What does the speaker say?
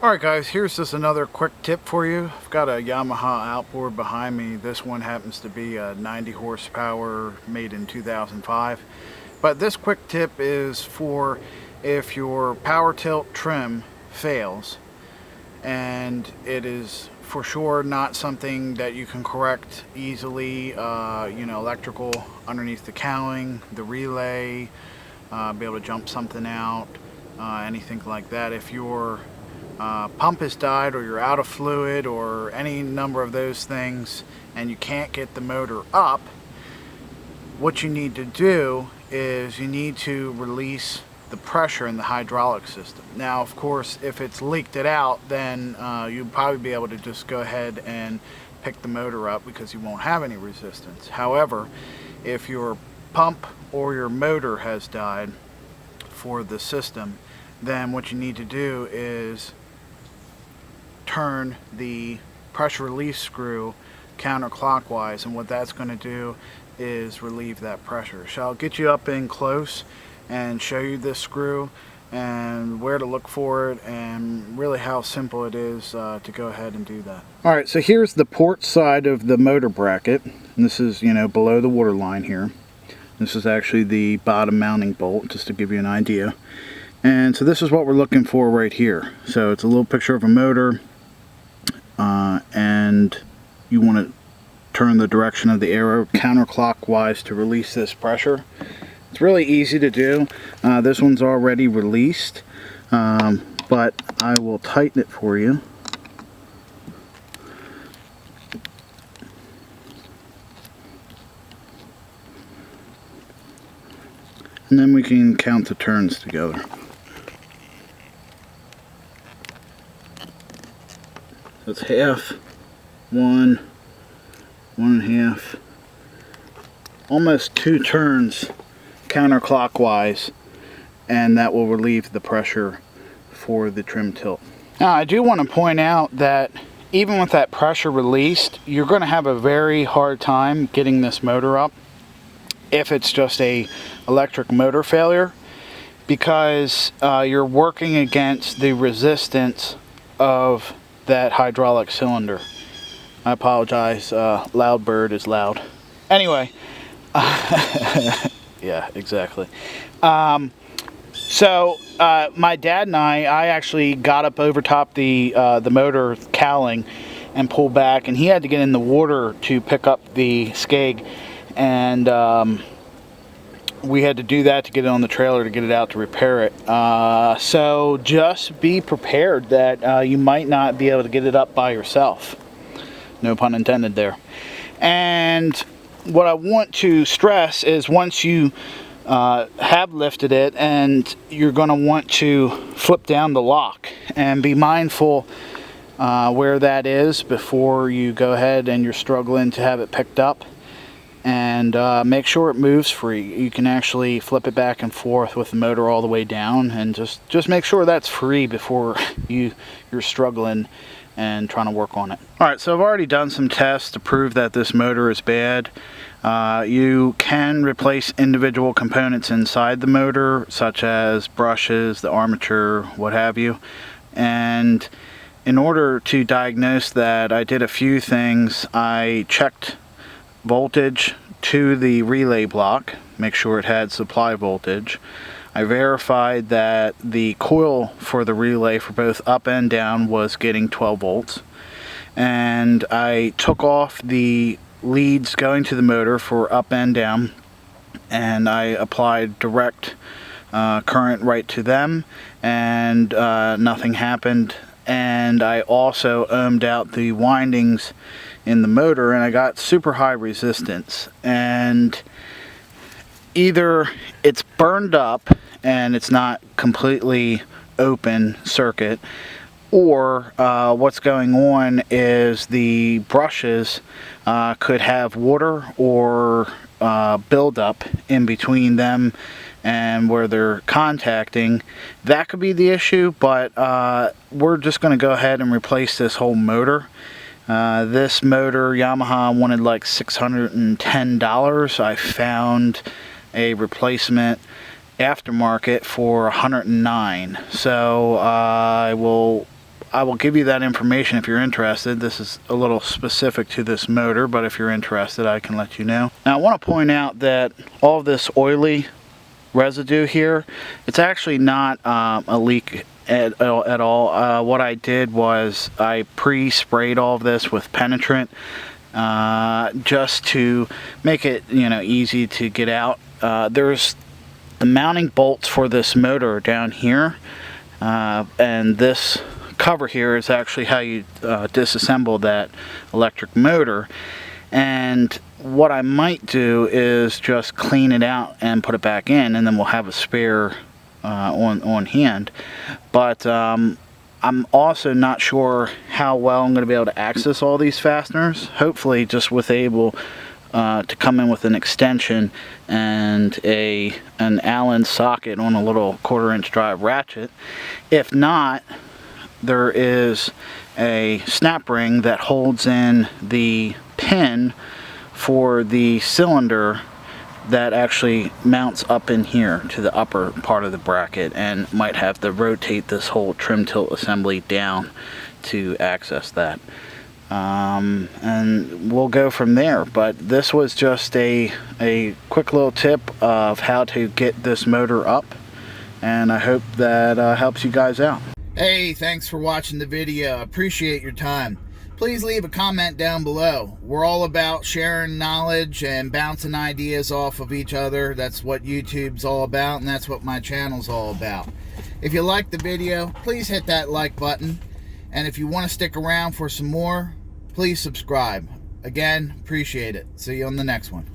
Alright guys, here's just another quick tip for you. I've got a Yamaha outboard behind me. This one happens to be a 90 horsepower made in 2005. But this quick tip is for if your power tilt trim fails and it is for sure not something that you can correct easily, electrical underneath the cowling, the relay, be able to jump something out, anything like that. If your pump has died or you're out of fluid or any number of those things and you can't get the motor up, what you need to do is you need to release the pressure in the hydraulic system. Now of course if it's leaked it out, then you'll probably be able to just go ahead and pick the motor up because you won't have any resistance. However, if your pump or your motor has died for the system, then what you need to do is turn the pressure release screw counterclockwise, and what that's going to do is relieve that pressure. So I'll get you up in close and show you this screw and where to look for it and really how simple it is to go ahead and do that. Alright, so here's the port side of the motor bracket, and this is below the water line here. This is actually the bottom mounting bolt, just to give you an idea. And so this is what we're looking for right here. So it's a little picture of a motor, and you want to turn the direction of the arrow counterclockwise to release this pressure. It's really easy to do. This one's already released, but I will tighten it for you. And then we can count the turns together. That's half, one and a half, almost 2 turns counterclockwise, and that will relieve the pressure for the trim tilt. Now I do want to point out that even with that pressure released, you're going to have a very hard time getting this motor up if it's just a electric motor failure, because you're working against the resistance of that hydraulic cylinder. I apologize, loud bird is loud. Anyway, yeah, exactly. So my dad and I actually got up over top the motor cowling and pulled back, and he had to get in the water to pick up the skeg, and we had to do that to get it on the trailer to get it out to repair it. So just be prepared that you might not be able to get it up by yourself. No pun intended there. And what I want to stress is once you have lifted it, and you're going to want to flip down the lock and be mindful where that is before you go ahead and you're struggling to have it picked up. And make sure it moves free. You can actually flip it back and forth with the motor all the way down, and just make sure that's free before you're struggling and trying to work on it. Alright, so I've already done some tests to prove that this motor is bad. You can replace individual components inside the motor, such as brushes, the armature, what have you. And in order to diagnose that, I did a few things. I checked voltage to the relay block, make sure it had supply voltage. I verified that the coil for the relay for both up and down was getting 12 volts. And I took off the leads going to the motor for up and down, and I applied direct current right to them, and nothing happened. And I also ohmed out the windings in the motor, and I got super high resistance. And either it's burned up and it's not completely open circuit, or what's going on is the brushes could have water or buildup in between them and where they're contacting. That could be the issue, but we're just going to go ahead and replace this whole motor. This motor, Yamaha wanted like $610. I found a replacement aftermarket for $109. So I will give you that information if you're interested. This is a little specific to this motor, but if you're interested, I can let you know. Now I want to point out that all of this oily residue here, it's actually not a leak at all. What I did was I pre-sprayed all of this with penetrant just to make it, you know, easy to get out. There's the mounting bolts for this motor down here, and this cover here is actually how you disassemble that electric motor. And what I might do is just clean it out and put it back in, and then we'll have a spare on hand. But I'm also not sure how well I'm going to be able to access all these fasteners. Hopefully just with able to come in with an extension and an Allen socket on a little 1/4-inch drive ratchet. If not, there is a snap ring that holds in the pin for the cylinder that actually mounts up in here to the upper part of the bracket, and might have to rotate this whole trim tilt assembly down to access that. And we'll go from there. But this was just a quick little tip of how to get this motor up, and I hope that helps you guys out. Hey, thanks for watching the video. Appreciate your time. Please leave a comment down below. We're all about sharing knowledge and bouncing ideas off of each other. That's what YouTube's all about, and that's what my channel's all about. If you liked the video, please hit that like button. And if you want to stick around for some more, please subscribe. Again, appreciate it. See you on the next one.